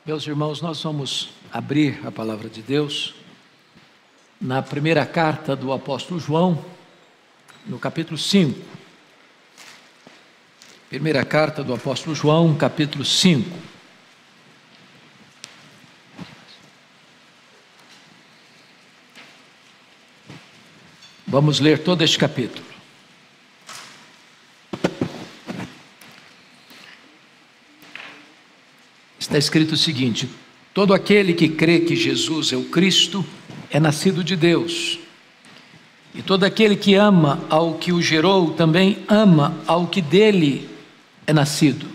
Meus irmãos, nós vamos abrir a palavra de Deus na primeira carta do apóstolo João, no capítulo 5. Primeira carta do apóstolo João, capítulo 5. Vamos ler todo este capítulo. Está escrito o seguinte: todo aquele que crê que Jesus é o Cristo é nascido de Deus, e todo aquele que ama ao que o gerou também ama ao que dele é nascido.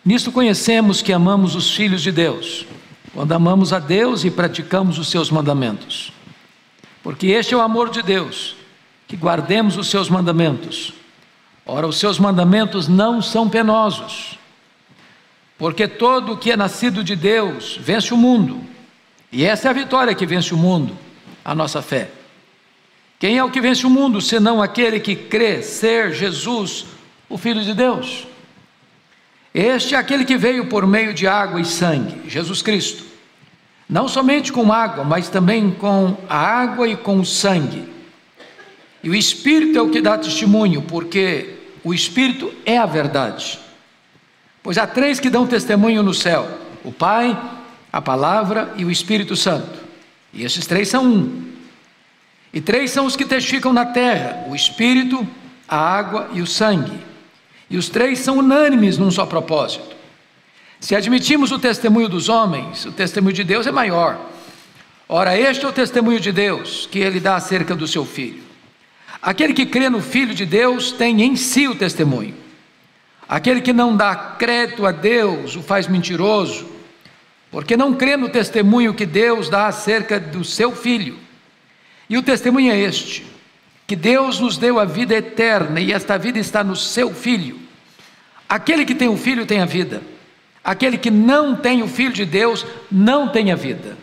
Nisto conhecemos que amamos os filhos de Deus, quando amamos a Deus e praticamos os seus mandamentos. Porque este é o amor de Deus, que guardemos os seus mandamentos. Ora, os seus mandamentos não são penosos, porque todo o que é nascido de Deus vence o mundo, e essa é a vitória que vence o mundo, a nossa fé. Quem é o que vence o mundo, senão aquele que crê ser Jesus, o Filho de Deus? Este é aquele que veio por meio de água e sangue, Jesus Cristo, não somente com água, mas também com a água e com o sangue. E o Espírito é o que dá testemunho, porque o Espírito é a verdade. Pois há três que dão testemunho no céu: o Pai, a Palavra e o Espírito Santo. E esses três são um. E três são os que testificam na terra: o Espírito, a água e o sangue. E os três são unânimes num só propósito. Se admitimos o testemunho dos homens, o testemunho de Deus é maior. Ora, este é o testemunho de Deus, que ele dá acerca do seu Filho. Aquele que crê no Filho de Deus tem em si o testemunho. Aquele que não dá crédito a Deus o faz mentiroso, porque não crê no testemunho que Deus dá acerca do seu Filho. E o testemunho é este: que Deus nos deu a vida eterna, e esta vida está no seu Filho. Aquele que tem o Filho tem a vida. Aquele que não tem o Filho de Deus não tem a vida.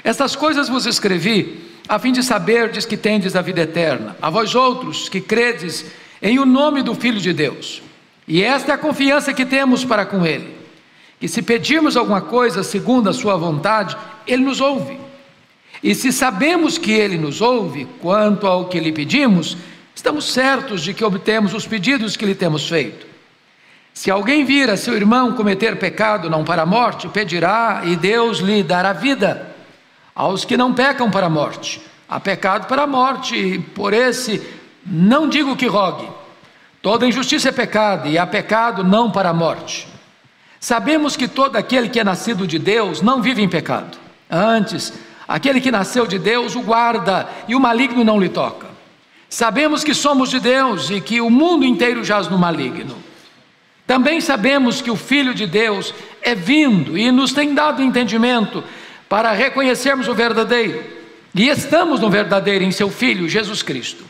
Estas coisas vos escrevi, a fim de saberdes que tendes a vida eterna, a vós outros que credes em o nome do Filho de Deus. E esta é a confiança que temos para com Ele, que se pedirmos alguma coisa segundo a sua vontade, Ele nos ouve. E se sabemos que Ele nos ouve, quanto ao que lhe pedimos, estamos certos de que obtemos os pedidos que lhe temos feito. Se alguém vir a seu irmão cometer pecado não para a morte, pedirá e Deus lhe dará vida. Aos que não pecam para a morte, há pecado para a morte, e por esse não digo que rogue. Toda injustiça é pecado, e há pecado não para a morte. Sabemos que todo aquele que é nascido de Deus não vive em pecado. Antes, aquele que nasceu de Deus o guarda, e o maligno não lhe toca. Sabemos que somos de Deus, e que o mundo inteiro jaz no maligno. Também sabemos que o Filho de Deus é vindo, e nos tem dado entendimento, para reconhecermos o verdadeiro. E estamos no verdadeiro em seu Filho, Jesus Cristo.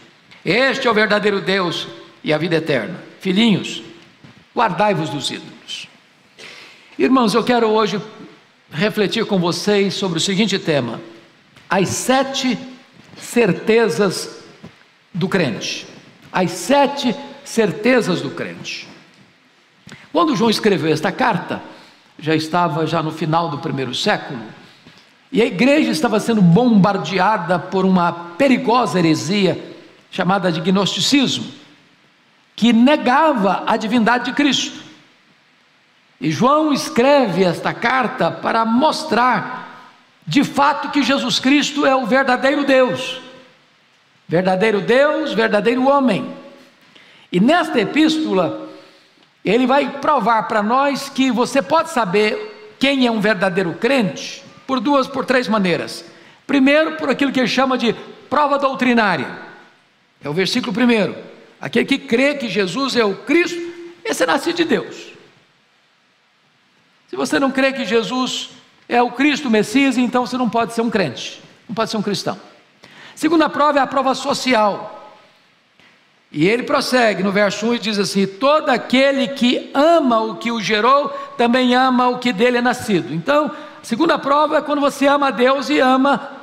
Este é o verdadeiro Deus e a vida eterna. Filhinhos, guardai-vos dos ídolos. Irmãos, eu quero hoje refletir com vocês sobre o seguinte tema: as 7 certezas do crente. As 7 certezas do crente. Quando João escreveu esta carta, já estava no final do primeiro século, e a igreja estava sendo bombardeada por uma perigosa heresia chamada de gnosticismo, que negava a divindade de Cristo. E João escreve esta carta para mostrar de fato que Jesus Cristo é o verdadeiro Deus, verdadeiro homem. E nesta epístola ele vai provar para nós que você pode saber quem é um verdadeiro crente por 3 maneiras. Primeiro, por aquilo que ele chama de prova doutrinária. É o versículo 1. Aquele que crê que Jesus é o Cristo, esse é nascido de Deus. Se você não crê que Jesus é o Cristo, o Messias, então você não pode ser um crente, não pode ser um cristão. Segunda prova é a prova social. E ele prossegue no verso 1 e diz assim: todo aquele que ama o que o gerou, também ama o que dele é nascido. Então, a segunda prova é quando você ama a Deus e ama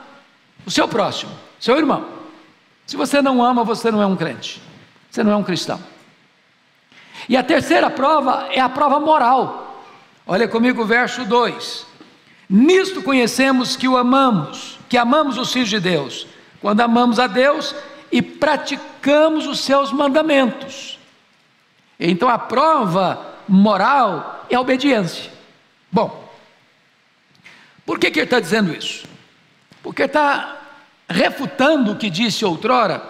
o seu próximo, seu irmão. Se você não ama, você não é um crente, você não é um cristão. E a terceira prova é a prova moral. Olha comigo o verso 2. Nisto conhecemos que amamos os filhos de Deus, quando amamos a Deus e praticamos os seus mandamentos. Então a prova moral é a obediência. Bom, por que ele está dizendo isso? Porque ele está refutando o que disse outrora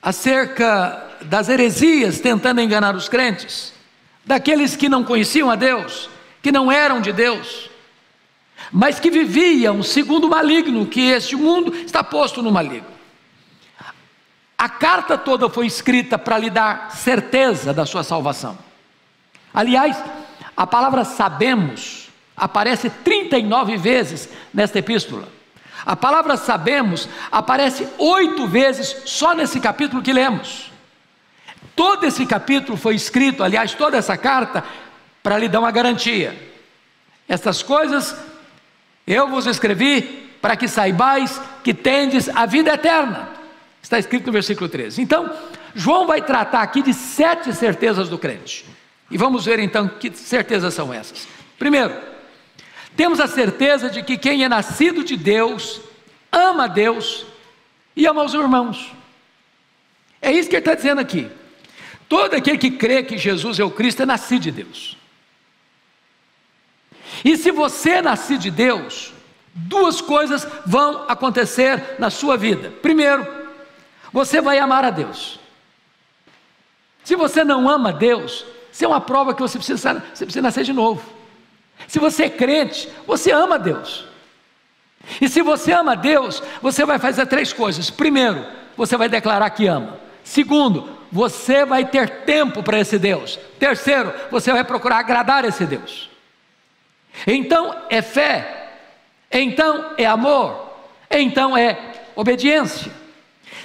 acerca das heresias tentando enganar os crentes, daqueles que não conheciam a Deus, que não eram de Deus, mas que viviam segundo o maligno, que este mundo está posto no maligno. A carta toda foi escrita para lhe dar certeza da sua salvação. Aliás, a palavra sabemos aparece 39 vezes nesta epístola. A palavra sabemos aparece 8 vezes só nesse capítulo que lemos. Todo esse capítulo foi escrito, aliás, toda essa carta, para lhe dar uma garantia. Estas coisas eu vos escrevi para que saibais que tendes a vida eterna. Está escrito no versículo 13. Então, João vai tratar aqui de 7 certezas do crente. E vamos ver então que certezas são essas. Primeiro, temos a certeza de que quem é nascido de Deus, ama a Deus e ama os irmãos. É isso que ele está dizendo aqui. Todo aquele que crê que Jesus é o Cristo é nascido de Deus. E se você é nascido de Deus, 2 coisas vão acontecer na sua vida. Primeiro, você vai amar a Deus. Se você não ama a Deus, isso é uma prova que você precisa nascer de novo. Se você é crente, você ama a Deus. E se você ama a Deus, você vai fazer 3 coisas. Primeiro, você vai declarar que ama. Segundo, você vai ter tempo para esse Deus. Terceiro, você vai procurar agradar esse Deus. Então é fé, então é amor, então é obediência.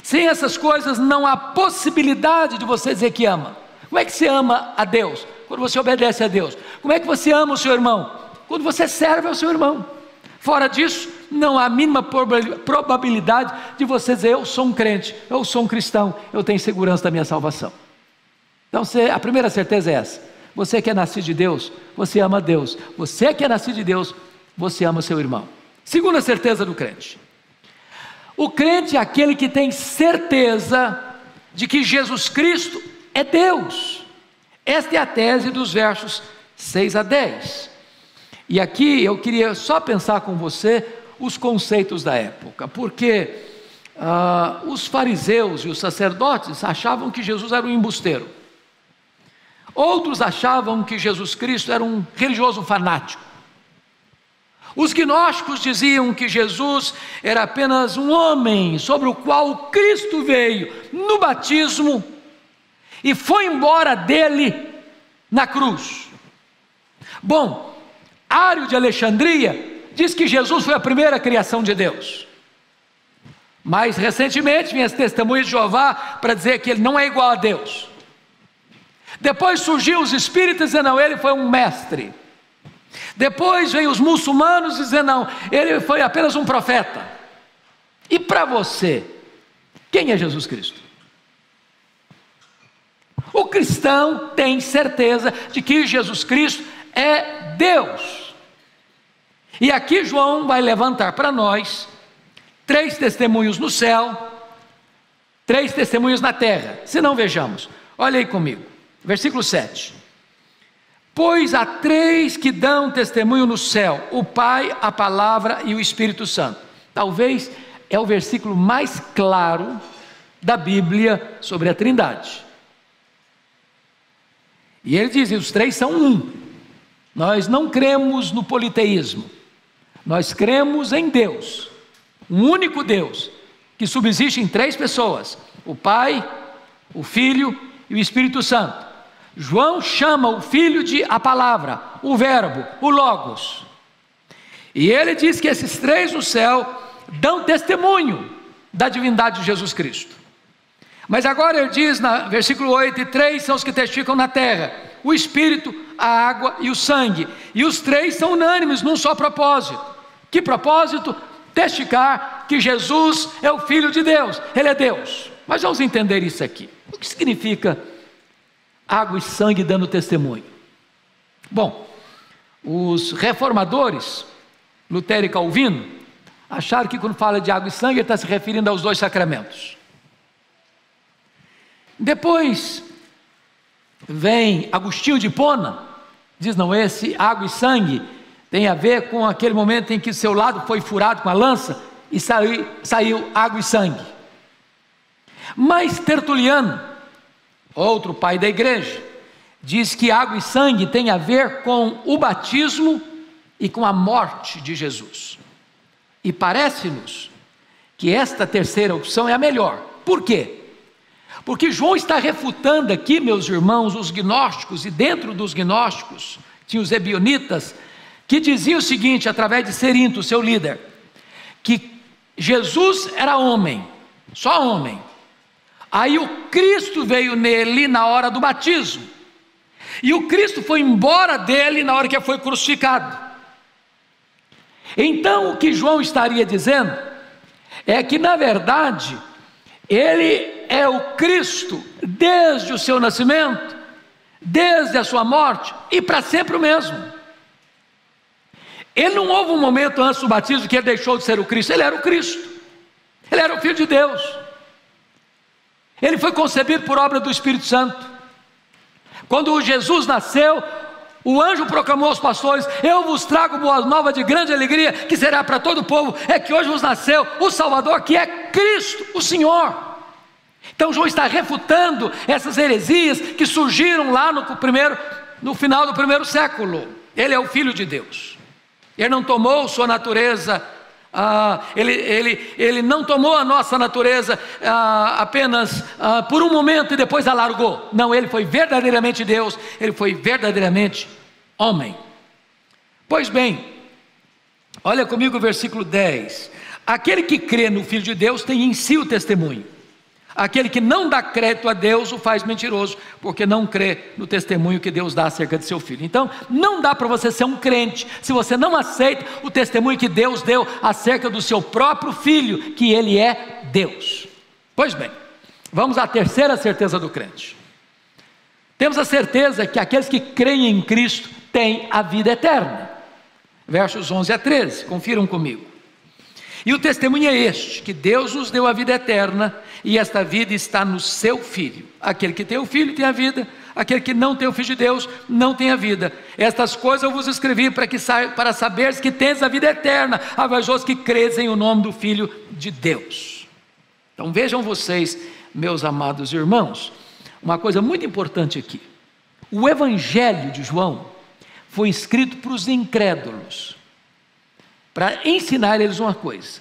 Sem essas coisas não há possibilidade de você dizer que ama. Como é que você ama a Deus? Quando você obedece a Deus. Como é que você ama o seu irmão? Quando você serve ao seu irmão. Fora disso, não há a mínima probabilidade de você dizer: eu sou um crente, eu sou um cristão, eu tenho segurança da minha salvação. Então a primeira certeza é essa. Você que é nascido de Deus, você ama a Deus. Você que é nascido de Deus, você ama o seu irmão. Segunda certeza do crente. O crente é aquele que tem certeza de que Jesus Cristo é Deus. Esta é a tese dos versos 6 a 10. E aqui eu queria só pensar com você os conceitos da época, porque os fariseus e os sacerdotes achavam que Jesus era um embusteiro. Outros achavam que Jesus Cristo era um religioso fanático. Os gnósticos diziam que Jesus era apenas um homem sobre o qual Cristo veio no batismo e foi embora dele na cruz. Bom, Ário de Alexandria diz que Jesus foi a primeira criação de Deus. Mais recentemente vinha as testemunhas de Jeová para dizer que ele não é igual a Deus. Depois surgiu os espíritas dizendo: não, ele foi um mestre. Depois veio os muçulmanos dizendo: não, ele foi apenas um profeta. E para você, quem é Jesus Cristo? O cristão tem certeza de que Jesus Cristo é Deus. E aqui João vai levantar para nós 3 testemunhos no céu, 3 testemunhos na terra. Se não, vejamos, olha aí comigo, versículo 7. Pois há 3 que dão testemunho no céu: o Pai, a Palavra e o Espírito Santo. Talvez é o versículo mais claro da Bíblia sobre a Trindade. E ele diz: e os 3 são um. Nós não cremos no politeísmo, nós cremos em Deus, um único Deus, que subsiste em 3 pessoas: o Pai, o Filho e o Espírito Santo. João chama o Filho de a Palavra, o Verbo, o Logos. E ele diz que esses 3 no céu dão testemunho da divindade de Jesus Cristo. Mas agora ele diz, no versículo 8, e 3 são os que testificam na terra: o Espírito, a água e o sangue. E os 3 são unânimes num só propósito. Que propósito? Testificar que Jesus é o Filho de Deus, Ele é Deus. Mas vamos entender isso aqui. O que significa água e sangue dando testemunho? Bom, Os reformadores, Lutero e Calvino, acharam que quando fala de água e sangue, ele está se referindo aos dois sacramentos. Depois vem Agostinho de Hipona, diz: não, esse água e sangue tem a ver com aquele momento em que seu lado foi furado com a lança e saiu água e sangue. Mas Tertuliano, outro pai da igreja, diz que água e sangue tem a ver com o batismo e com a morte de Jesus. E parece-nos que esta terceira opção é a melhor. Por quê? Porque João está refutando aqui, meus irmãos, os gnósticos, e dentro dos gnósticos tinha os ebionitas, que diziam o seguinte, através de Cerinto, seu líder, que Jesus era homem, só homem. Aí o Cristo veio nele na hora do batismo, e o Cristo foi embora dele na hora que foi crucificado. Então o que João estaria dizendo é que, na verdade, ele é o Cristo desde o seu nascimento, desde a sua morte e para sempre o mesmo. Ele não houve um momento antes do batismo que ele deixou de ser o Cristo. Ele era o Cristo, ele era o Filho de Deus, ele foi concebido por obra do Espírito Santo. Quando Jesus nasceu, o anjo proclamou aos pastores: eu vos trago boa nova de grande alegria, que será para todo o povo, é que hoje vos nasceu o Salvador, que é Cristo, o Senhor. Então João está refutando essas heresias que surgiram lá no final do primeiro século. Ele é o Filho de Deus, ele não tomou sua natureza, ele não tomou a nossa natureza apenas por um momento e depois a largou. Não, ele foi verdadeiramente Deus, ele foi verdadeiramente homem. Pois bem, olha comigo o versículo 10: aquele que crê no Filho de Deus tem em si o testemunho. Aquele que não dá crédito a Deus o faz mentiroso, porque não crê no testemunho que Deus dá acerca de seu Filho. Então, não dá para você ser um crente se você não aceita o testemunho que Deus deu acerca do seu próprio Filho, que Ele é Deus. Pois bem, vamos à terceira certeza do crente. Temos a certeza que aqueles que creem em Cristo têm a vida eterna. Versos 11 a 13, confiram comigo. E o testemunho é este, que Deus nos deu a vida eterna, e esta vida está no seu Filho. Aquele que tem o Filho tem a vida, aquele que não tem o Filho de Deus não tem a vida. Estas coisas eu vos escrevi para saberes que tens a vida eterna, a vós que credes em o nome do Filho de Deus. Então vejam vocês, meus amados irmãos, uma coisa muito importante aqui. O Evangelho de João foi escrito para os incrédulos, para ensinar eles uma coisa,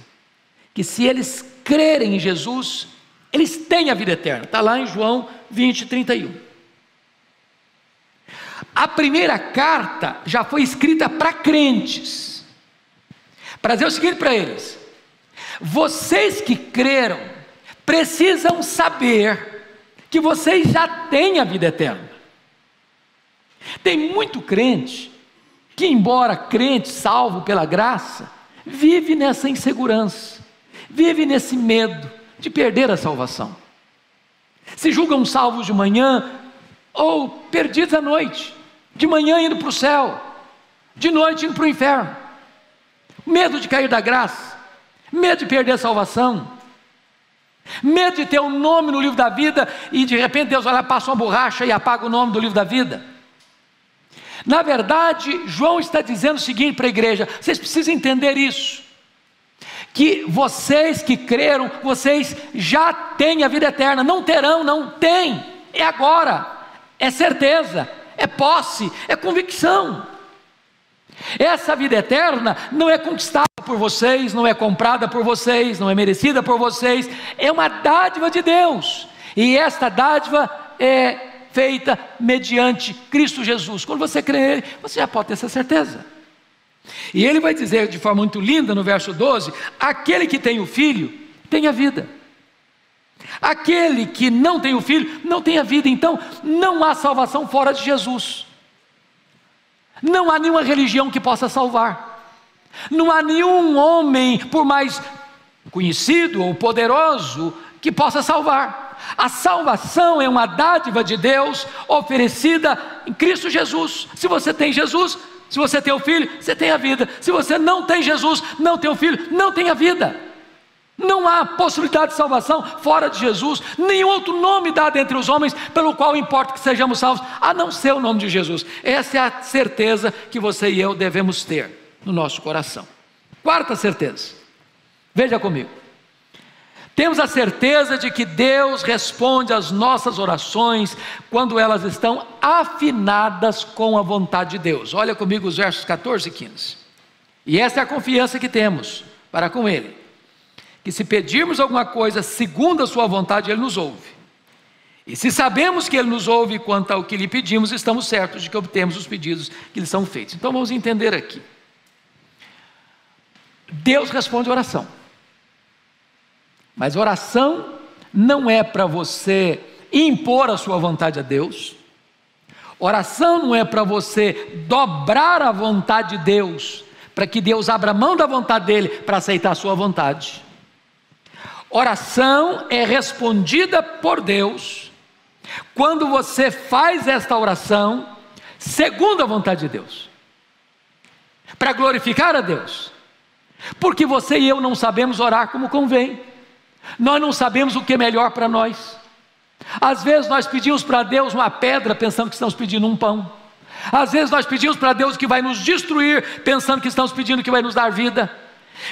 que se eles crerem em Jesus, eles têm a vida eterna. Está lá em João 20, 31. A primeira carta já foi escrita para crentes, para dizer o seguinte para eles: vocês que creram, precisam saber que vocês já têm a vida eterna. Tem muito crente que, embora crente, salvo pela graça, vive nessa insegurança, vive nesse medo de perder a salvação. Se julgam salvos de manhã ou perdidos à noite, de manhã indo para o céu, de noite indo para o inferno. Medo de cair da graça, medo de perder a salvação, medo de ter um nome no livro da vida e de repente Deus olha, passa uma borracha e apaga o nome do livro da vida. Na verdade, João está dizendo o seguinte para a igreja: vocês precisam entender isso, que vocês que creram, vocês já têm a vida eterna. Não terão, não, tem, é agora, é certeza, é posse, é convicção. Essa vida eterna não é conquistada por vocês, não é comprada por vocês, não é merecida por vocês, é uma dádiva de Deus, e esta dádiva é feita mediante Cristo Jesus. Quando você crê nele, você já pode ter essa certeza. E ele vai dizer de forma muito linda no verso 12: aquele que tem o Filho tem a vida, aquele que não tem o Filho não tem a vida. Então não há salvação fora de Jesus, não há nenhuma religião que possa salvar, não há nenhum homem, por mais conhecido ou poderoso, que possa salvar. A salvação é uma dádiva de Deus oferecida em Cristo Jesus. Se você tem Jesus, Se você tem o Filho, você tem a vida. Se você não tem Jesus, não tem o Filho, não tem a vida. Não há possibilidade de salvação fora de Jesus. Nenhum outro nome dado entre os homens pelo qual importa que sejamos salvos, a não ser o nome de Jesus. Essa é a certeza que você e eu devemos ter no nosso coração. Quarta certeza, veja comigo. Temos a certeza de que Deus responde às nossas orações quando elas estão afinadas com a vontade de Deus. Olha comigo os versos 14 e 15. E essa é a confiança que temos para com Ele, que se pedirmos alguma coisa segundo a sua vontade, Ele nos ouve. E se sabemos que Ele nos ouve quanto ao que lhe pedimos, estamos certos de que obtemos os pedidos que lhe são feitos. Então vamos entender aqui. Deus responde oração. Mas oração não é para você impor a sua vontade a Deus. Oração não é para você dobrar a vontade de Deus, para que Deus abra mão da vontade dEle para aceitar a sua vontade. Oração é respondida por Deus quando você faz esta oração segundo a vontade de Deus, para glorificar a Deus, porque você e eu não sabemos orar como convém. Nós não sabemos o que é melhor para nós. Às vezes nós pedimos para Deus uma pedra pensando que estamos pedindo um pão. Às vezes nós pedimos para Deus que vai nos destruir pensando que estamos pedindo que vai nos dar vida.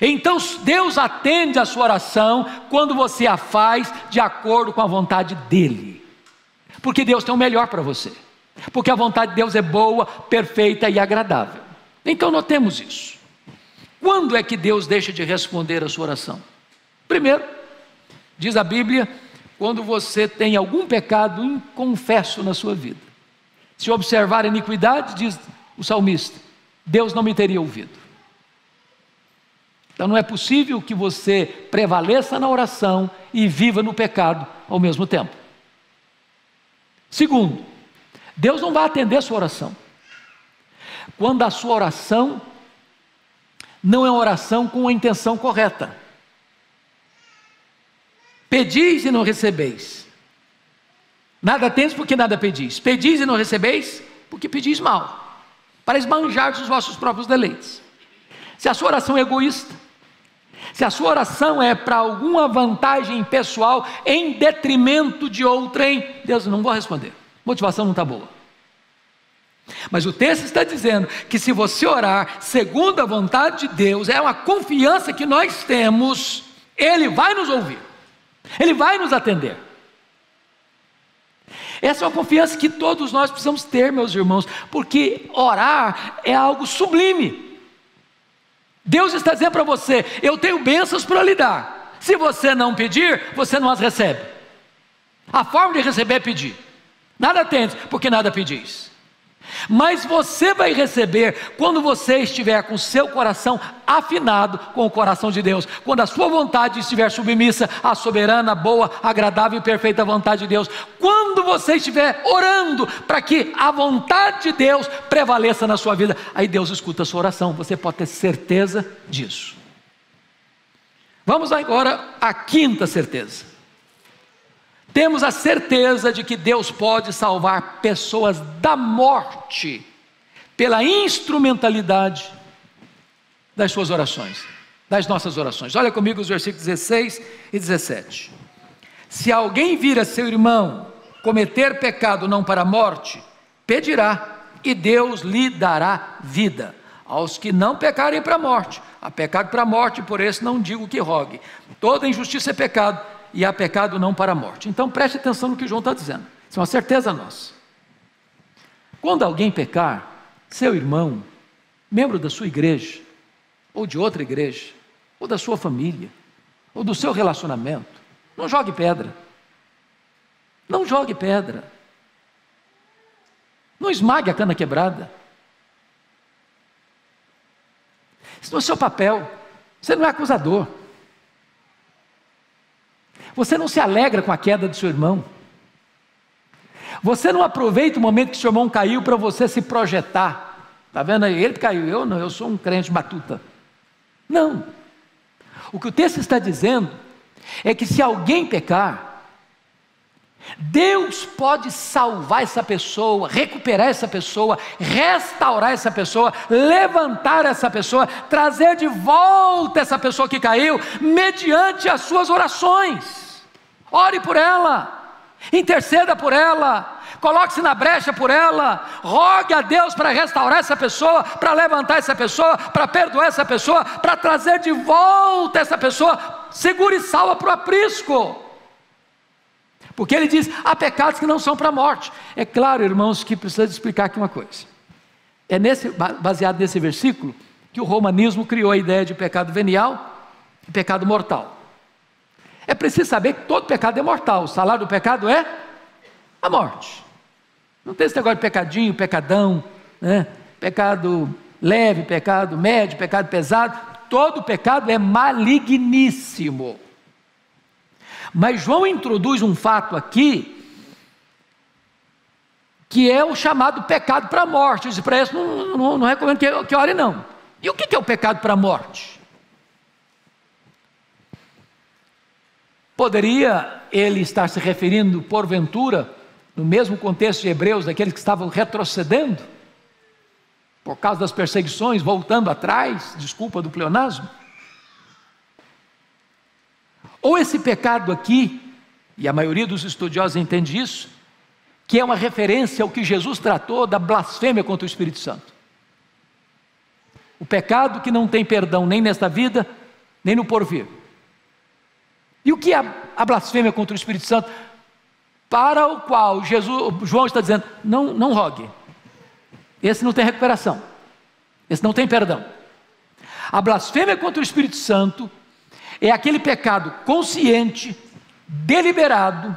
Então Deus atende a sua oração quando você a faz de acordo com a vontade dEle, porque Deus tem o melhor para você, porque a vontade de Deus é boa, perfeita e agradável. Então notemos isso. Quando é que Deus deixa de responder a sua oração? Primeiro, diz a Bíblia, quando você tem algum pecado inconfesso na sua vida. Se observar a iniquidade, diz o salmista, Deus não me teria ouvido. Então não é possível que você prevaleça na oração e viva no pecado ao mesmo tempo. Segundo, Deus não vai atender a sua oração quando a sua oração não é uma oração com a intenção correta. Pedis e não recebeis. Nada tendes porque nada pedis. Pedis e não recebeis porque pedis mal, para esbanjar os vossos próprios deleites. Se a sua oração é egoísta, se a sua oração é para alguma vantagem pessoal em detrimento de outrem, Deus, não vou responder, motivação não está boa. Mas o texto está dizendo que se você orar segundo a vontade de Deus, é uma confiança que nós temos, Ele vai nos ouvir, Ele vai nos atender. Essa é uma confiança que todos nós precisamos ter, meus irmãos, porque orar é algo sublime. Deus está dizendo para você, eu tenho bênçãos para lhe dar. Se você não pedir, você não as recebe. A forma de receber é pedir. Nada tendes, porque nada pedis. Mas você vai receber quando você estiver com seu coração afinado com o coração de Deus, quando a sua vontade estiver submissa à soberana, boa, agradável e perfeita vontade de Deus, quando você estiver orando para que a vontade de Deus prevaleça na sua vida, aí Deus escuta a sua oração, você pode ter certeza disso. Vamos agora à quinta certeza. Temos a certeza de que Deus pode salvar pessoas da morte pela instrumentalidade das suas orações, das nossas orações. Olha comigo os versículos 16 e 17. Se alguém vir a seu irmão cometer pecado não para a morte, pedirá e Deus lhe dará vida. Aos que não pecarem para a morte, há pecado para a morte, por esse não digo que rogue. Toda injustiça é pecado, e há pecado não para a morte. Então preste atenção no que João está dizendo, isso é uma certeza nossa. Quando alguém pecar, seu irmão, membro da sua igreja, ou de outra igreja, ou da sua família, ou do seu relacionamento, não jogue pedra, não jogue pedra, não esmague a cana quebrada, isso não é o seu papel, você não é acusador. Você não se alegra com a queda do seu irmão. Você não aproveita o momento que seu irmão caiu para você se projetar. Está vendo aí? Ele caiu, eu não, eu sou um crente matuta. Não. O que o texto está dizendo é que se alguém pecar, Deus pode salvar essa pessoa, recuperar essa pessoa, restaurar essa pessoa, levantar essa pessoa, trazer de volta essa pessoa que caiu, mediante as suas orações. Ore por ela, interceda por ela, coloque-se na brecha por ela, rogue a Deus para restaurar essa pessoa, para levantar essa pessoa, para perdoar essa pessoa, para trazer de volta essa pessoa, segura e salva para o aprisco. Porque ele diz, há pecados que não são para a morte. É claro, irmãos, que precisa explicar aqui uma coisa. É baseado nesse versículo que o romanismo criou a ideia de pecado venial e pecado mortal. É preciso saber que todo pecado é mortal. O salário do pecado é a morte. Não tem esse negócio de pecadinho, pecadão, né? Pecado leve, pecado médio, pecado pesado. Todo pecado é maligníssimo. Mas João introduz um fato aqui, que é o chamado pecado para a morte. Ele diz, para isso não recomendo que ore não. E o que é o pecado para a morte? Poderia ele estar se referindo, porventura, no mesmo contexto de Hebreus, daqueles que estavam retrocedendo, por causa das perseguições, voltando atrás, desculpa do pleonasmo? Ou esse pecado aqui, e a maioria dos estudiosos entende isso, que é uma referência ao que Jesus tratou da blasfêmia contra o Espírito Santo. O pecado que não tem perdão nem nesta vida, nem no porvir. E o que é a blasfêmia contra o Espírito Santo? Para o qual João está dizendo, não rogue. Esse não tem recuperação. Esse não tem perdão. A blasfêmia contra o Espírito Santo é aquele pecado consciente, deliberado,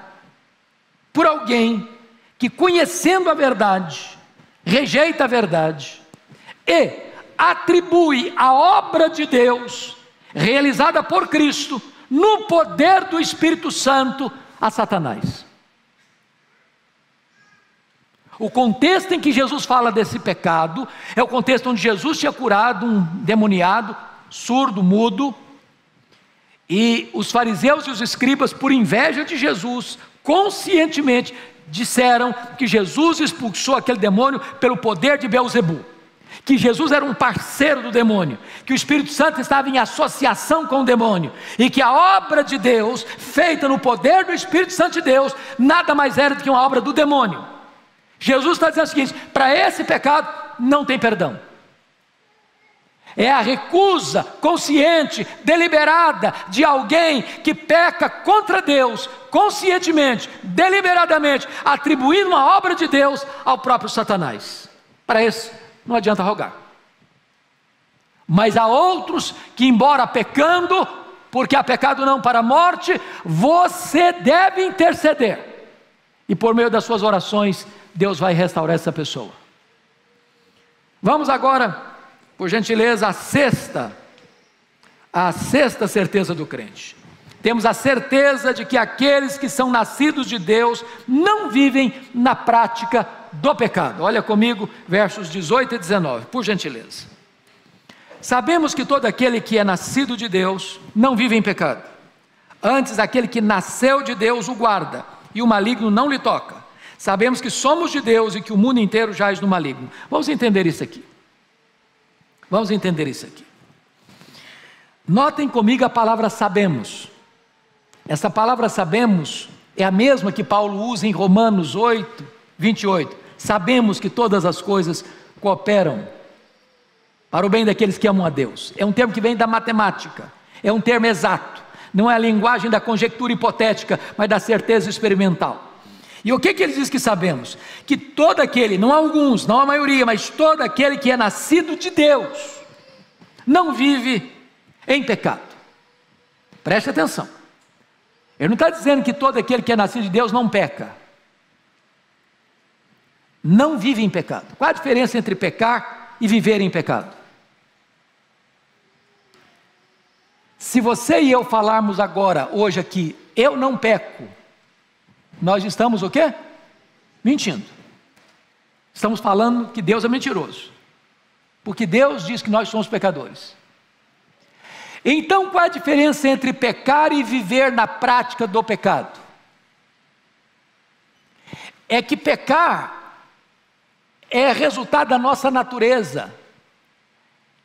por alguém que, conhecendo a verdade, rejeita a verdade e atribui a obra de Deus, realizada por Cristo, no poder do Espírito Santo, a Satanás. O contexto em que Jesus fala desse pecado é o contexto onde Jesus tinha curado um demoniado, surdo, mudo, e os fariseus e os escribas, por inveja de Jesus, conscientemente disseram que Jesus expulsou aquele demônio pelo poder de Beelzebu, que Jesus era um parceiro do demônio, que o Espírito Santo estava em associação com o demônio, e que a obra de Deus, feita no poder do Espírito Santo de Deus, nada mais era do que uma obra do demônio. Jesus está dizendo o seguinte, para esse pecado não tem perdão. É a recusa consciente, deliberada, de alguém que peca contra Deus, conscientemente, deliberadamente, atribuindo uma obra de Deus ao próprio Satanás. Para esse não adianta rogar. Mas há outros que, embora pecando, porque há pecado não para a morte, você deve interceder. E por meio das suas orações, Deus vai restaurar essa pessoa. Vamos agora, por gentileza, a sexta certeza do crente. Temos a certeza de que aqueles que são nascidos de Deus não vivem na prática do pecado. Olha comigo, versos 18 e 19, por gentileza. Sabemos que todo aquele que é nascido de Deus não vive em pecado. Antes, aquele que nasceu de Deus o guarda, e o maligno não lhe toca. Sabemos que somos de Deus e que o mundo inteiro jaz no maligno. Vamos entender isso aqui. Vamos entender isso aqui. Notem comigo a palavra sabemos. Essa palavra sabemos é a mesma que Paulo usa em Romanos 8, 28. Sabemos que todas as coisas cooperam para o bem daqueles que amam a Deus. É um termo que vem da matemática. É um termo exato. Não é a linguagem da conjectura hipotética, mas da certeza experimental. E o que ele diz que sabemos? Que todo aquele, não alguns, não a maioria, mas todo aquele que é nascido de Deus, não vive em pecado. Preste atenção. Ele não está dizendo que todo aquele que é nascido de Deus não peca. Não vive em pecado. Qual a diferença entre pecar e viver em pecado? Se você e eu falarmos agora, hoje aqui, eu não peco, nós estamos o quê? Mentindo. Estamos falando que Deus é mentiroso, porque Deus diz que nós somos pecadores. Então qual a diferença entre pecar e viver na prática do pecado? é que pecar é resultado da nossa natureza,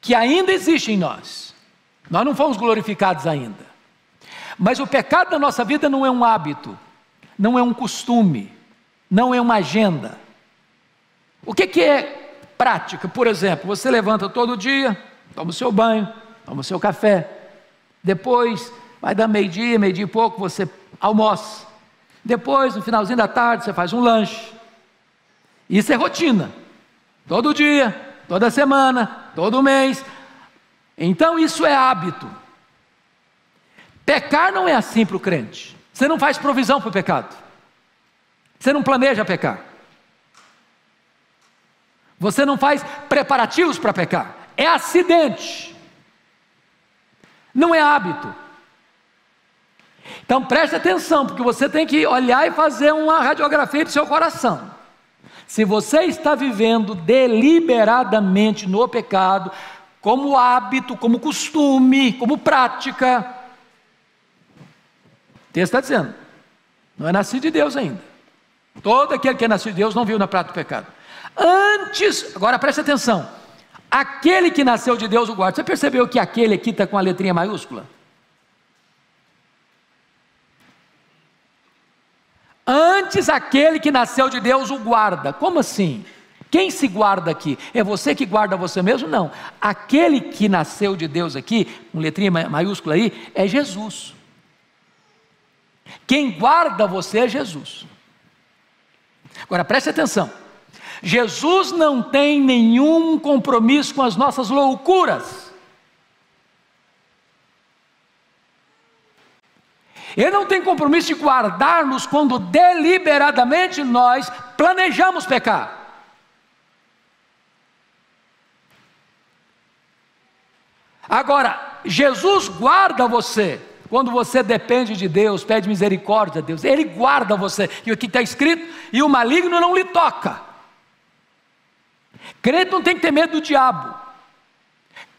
que ainda existe em nós. Nós não fomos glorificados ainda. Mas o pecado da nossa vida não é um hábito, não é um costume, não é uma agenda. O que é prática? Por exemplo, você levanta todo dia, toma o seu banho, toma o seu café, depois vai dar meio-dia e pouco, você almoça, depois no finalzinho da tarde você faz um lanche. Isso é rotina, todo dia, toda semana, todo mês. Então isso é hábito. Pecar não é assim para o crente. Você não faz provisão para o pecado, você não planeja pecar, você não faz preparativos para pecar. É acidente, não é hábito. Então preste atenção, porque você tem que olhar e fazer uma radiografia do seu coração. Se você está vivendo deliberadamente no pecado, como hábito, como costume, como prática, o texto está dizendo, não é nascido de Deus ainda. Todo aquele que é nascido de Deus não viu na prática do pecado. Antes, agora preste atenção, aquele que nasceu de Deus o guarda. Você percebeu que aquele aqui está com a letrinha maiúscula? Antes aquele que nasceu de Deus o guarda. Como assim? Quem se guarda aqui? É você que guarda você mesmo? Não. Aquele que nasceu de Deus aqui, com letrinha maiúscula aí, é Jesus. Quem guarda você é Jesus. Agora preste atenção, Jesus não tem nenhum compromisso com as nossas loucuras. Ele não tem compromisso de guardar-nos quando deliberadamente nós planejamos pecar. Agora, Jesus guarda você quando você depende de Deus, pede misericórdia a Deus. Ele guarda você, e aqui está escrito, e o maligno não lhe toca. Crente não tem que ter medo do diabo.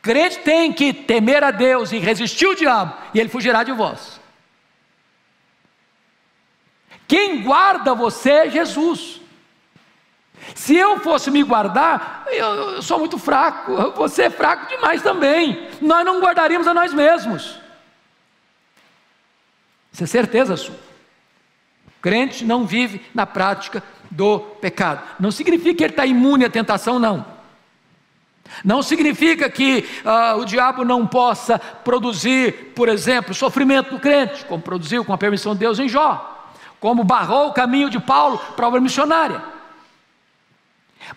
Crente tem que temer a Deus e resistir o diabo, e ele fugirá de vós. Quem guarda você é Jesus. Se eu fosse me guardar, eu sou muito fraco, você é fraco demais também. Nós não guardaríamos a nós mesmos. Isso é certeza sua. O crente não vive na prática do pecado. Não significa que ele está imune à tentação, não. Não significa que o diabo não possa produzir, por exemplo, sofrimento no crente, como produziu com a permissão de Deus em Jó, como barrou o caminho de Paulo para a obra missionária.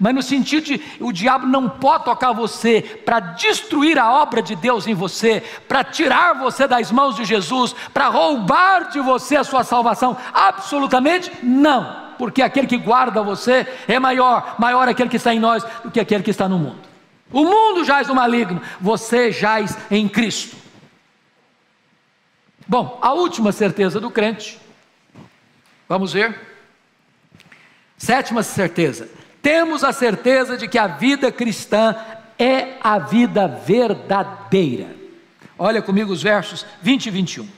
Mas no sentido de o diabo não pode tocar você para destruir a obra de Deus em você, para tirar você das mãos de Jesus, para roubar de você a sua salvação. Absolutamente não, porque aquele que guarda você é maior aquele que está em nós do que aquele que está no mundo. O mundo jaz no maligno, você jaz em Cristo. Bom, a última certeza do crente, vamos ver. Sétima certeza: temos a certeza de que a vida cristã é a vida verdadeira. Olha comigo os versos 20 e 21.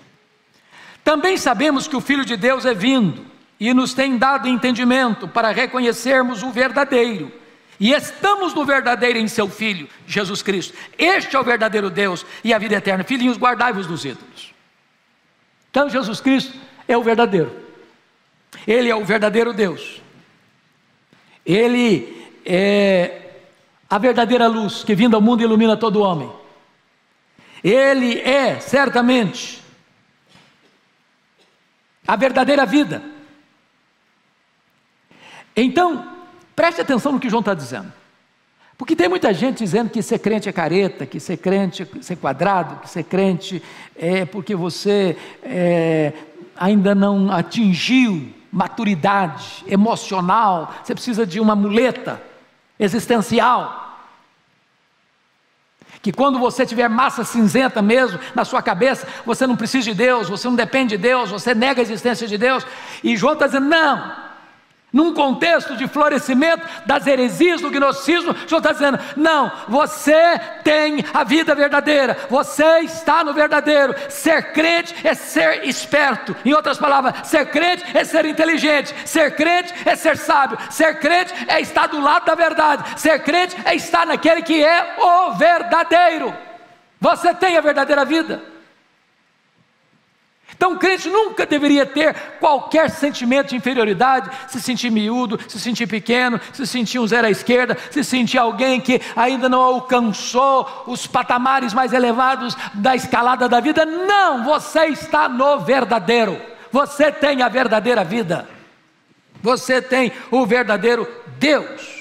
Também sabemos que o Filho de Deus é vindo e nos tem dado entendimento para reconhecermos o verdadeiro. E estamos no verdadeiro em seu Filho, Jesus Cristo. Este é o verdadeiro Deus e a vida eterna. Filhinhos, guardai-vos dos ídolos. Então Jesus Cristo é o verdadeiro. Ele é o verdadeiro Deus. Ele é a verdadeira luz que vindo ao mundo ilumina todo homem. Ele é certamente a verdadeira vida. Então, preste atenção no que João está dizendo. Porque tem muita gente dizendo que ser crente é careta, que ser crente é ser quadrado, que ser crente é porque você ainda não atingiu maturidade emocional, você precisa de uma muleta existencial, que quando você tiver massa cinzenta mesmo na sua cabeça, você não precisa de Deus, você não depende de Deus, você nega a existência de Deus. E João está dizendo, não, Num contexto de florescimento das heresias do gnosticismo, o Senhor está dizendo: não, você tem a vida verdadeira, você está no verdadeiro. Ser crente é ser esperto. Em outras palavras, ser crente é ser inteligente, ser crente é ser sábio, ser crente é estar do lado da verdade, ser crente é estar naquele que é o verdadeiro. Você tem a verdadeira vida. Então o crente nunca deveria ter qualquer sentimento de inferioridade, se sentir miúdo, se sentir pequeno, se sentir um zero à esquerda, se sentir alguém que ainda não alcançou os patamares mais elevados da escalada da vida. Não, você está no verdadeiro, você tem a verdadeira vida, você tem o verdadeiro Deus.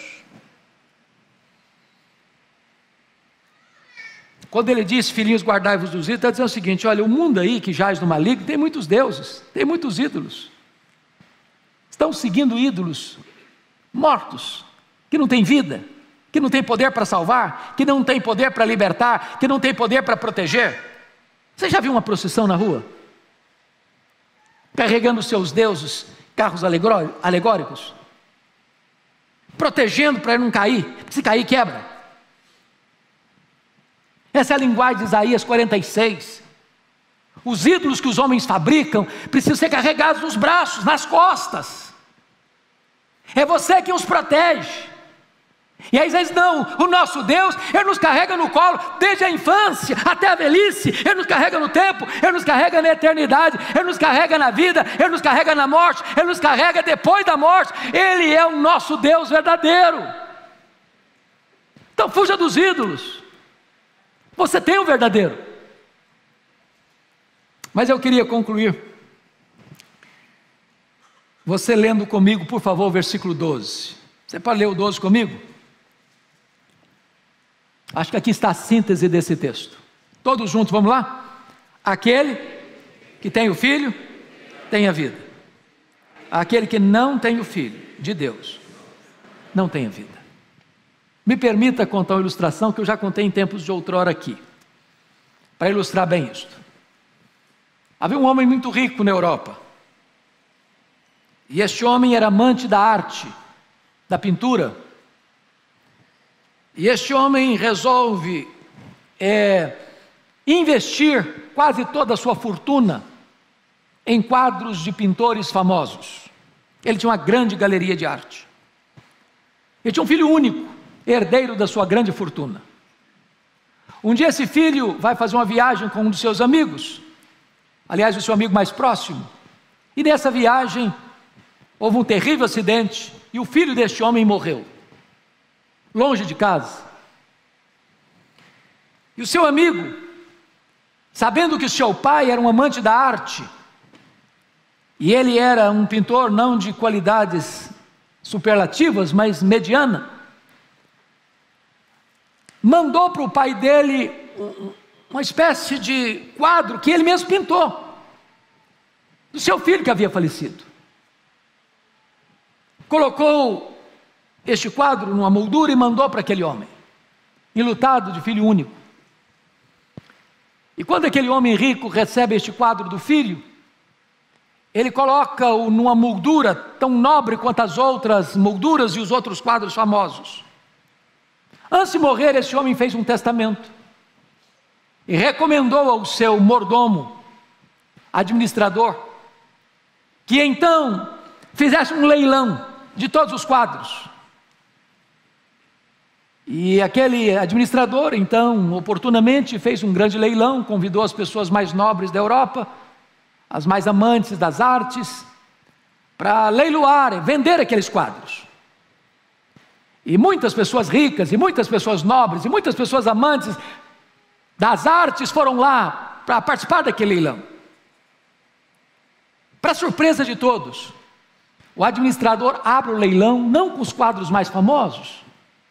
Quando ele diz: filhinhos, guardai-vos dos ídolos, está dizendo o seguinte: olha, o mundo aí que jaz no maligno tem muitos deuses, tem muitos ídolos, estão seguindo ídolos mortos, que não têm vida, que não têm poder para salvar, que não têm poder para libertar, que não têm poder para proteger. Você já viu uma procissão na rua? Carregando os seus deuses, carros alegóricos, protegendo para ele não cair, porque se cair quebra. Essa é a linguagem de Isaías 46. Os ídolos que os homens fabricam precisam ser carregados nos braços, nas costas. É você que os protege. E aí diz: não, o nosso Deus, Ele nos carrega no colo desde a infância até a velhice. Ele nos carrega no tempo, Ele nos carrega na eternidade, Ele nos carrega na vida, Ele nos carrega na morte, Ele nos carrega depois da morte. Ele é o nosso Deus verdadeiro. Então fuja dos ídolos. Você tem o verdadeiro. Mas eu queria concluir, você lendo comigo, por favor, o versículo 12. Você pode ler o 12 comigo? Acho que aqui está a síntese desse texto. Todos juntos, vamos lá? Aquele que tem o Filho, tem a vida. Aquele que não tem o Filho de Deus, não tem a vida. Me permita contar uma ilustração que eu já contei em tempos de outrora aqui, para ilustrar bem isto. Havia um homem muito rico na Europa, e este homem era amante da arte, da pintura, e este homem resolve investir quase toda a sua fortuna em quadros de pintores famosos. Ele tinha uma grande galeria de arte. Ele tinha um filho único, herdeiro da sua grande fortuna. Um dia esse filho vai fazer uma viagem com um dos seus amigos, aliás, o seu amigo mais próximo, e nessa viagem houve um terrível acidente e o filho deste homem morreu, longe de casa. E o seu amigo, sabendo que o seu pai era um amante da arte, e ele era um pintor não de qualidades superlativas, mas mediana, mandou para o pai dele uma espécie de quadro que ele mesmo pintou, do seu filho que havia falecido. Colocou este quadro numa moldura e mandou para aquele homem, enlutado de filho único. E quando aquele homem rico recebe este quadro do filho, ele coloca-o numa moldura tão nobre quanto as outras molduras e os outros quadros famosos. Antes de morrer, esse homem fez um testamento e recomendou ao seu mordomo, administrador, que então fizesse um leilão de todos os quadros. E aquele administrador, então, oportunamente fez um grande leilão, convidou as pessoas mais nobres da Europa, as mais amantes das artes, para leiloar, vender aqueles quadros. E muitas pessoas ricas, e muitas pessoas nobres, e muitas pessoas amantes das artes foram lá para participar daquele leilão. Para surpresa de todos, o administrador abre o leilão não com os quadros mais famosos,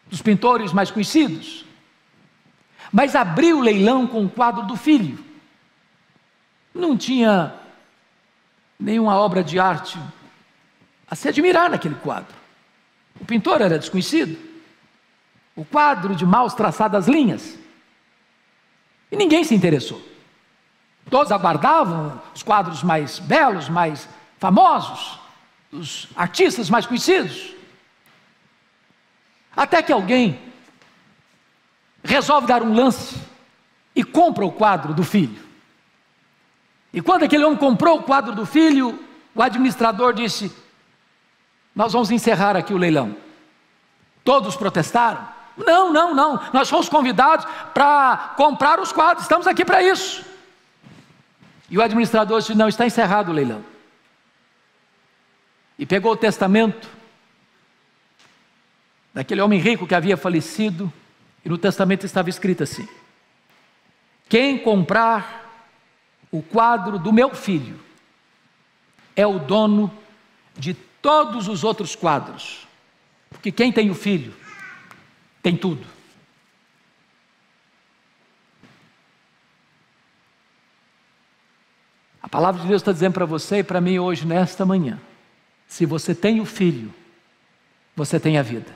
dos pintores mais conhecidos, mas abriu o leilão com o quadro do filho. Não tinha nenhuma obra de arte a se admirar naquele quadro. O pintor era desconhecido, o quadro de mal traçadas linhas, e ninguém se interessou. Todos aguardavam os quadros mais belos, mais famosos, os artistas mais conhecidos. Até que alguém resolve dar um lance e compra o quadro do filho. E quando aquele homem comprou o quadro do filho, o administrador disse: nós vamos encerrar aqui o leilão. Todos protestaram: não, nós fomos convidados para comprar os quadros, estamos aqui para isso. E o administrador disse: não, está encerrado o leilão. E pegou o testamento daquele homem rico que havia falecido, e no testamento estava escrito assim: quem comprar o quadro do meu filho é o dono de todos os outros quadros, porque quem tem o filho tem tudo. A palavra de Deus está dizendo para você e para mim hoje, nesta manhã: se você tem o filho, você tem a vida.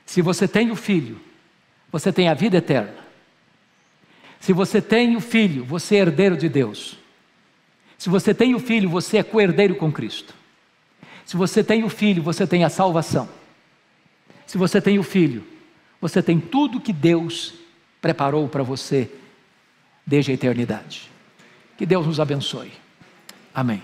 Se você tem o filho, você tem a vida eterna. Se você tem o filho, você é herdeiro de Deus. Se você tem o filho, você é co-herdeiro com Cristo. Se você tem o filho, você tem a salvação. Se você tem o filho, você tem tudo que Deus preparou para você desde a eternidade. Que Deus nos abençoe. Amém.